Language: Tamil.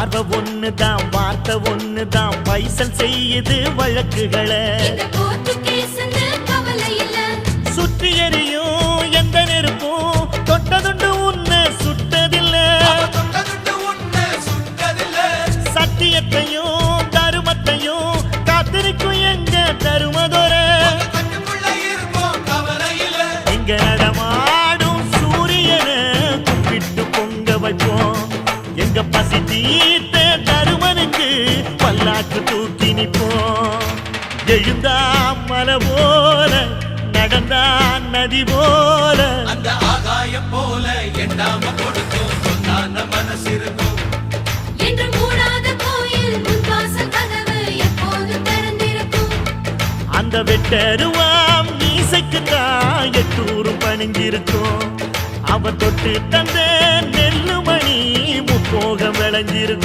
பார்வை ஒண்ணுதான் வார்த்தை ஒண்ணுதான் பைசல் செய்யுது வழக்குகளை சுற்றி எரியும் எந்த நெருப்பும் தொட்டதுண்டு உன்னை சுட்டதில்லை சத்தியத்தையும் தருமத்தையும் காத்திருக்கும் எங்க தருமதொர இங்க நடமாடும் சூரியனை கும்பிட்டு பொங்க வைப்போம் எங்க பசி தீர்த்த தருமனுக்கு பல்லாக்கு தூக்கி நிற்போம் எழுந்தா மலை போல நடந்தா நதி போல அந்த ஆகாயம் போல எண்ணாம கொடுக்கும் சொன்னான மனசு இருக்கும் என்று மூடாத கோயில் முன்வாசல் கதவு எப்போது திறந்திருக்கும் அந்த வெட்டருவாம் மீசைக்குத்தான் எட்டூரும் பணிஞ்சிருக்கும் அவ தொட்டு தந்த நெல்லுமணி முப்போகம் விளைஞ்சிருக்கும்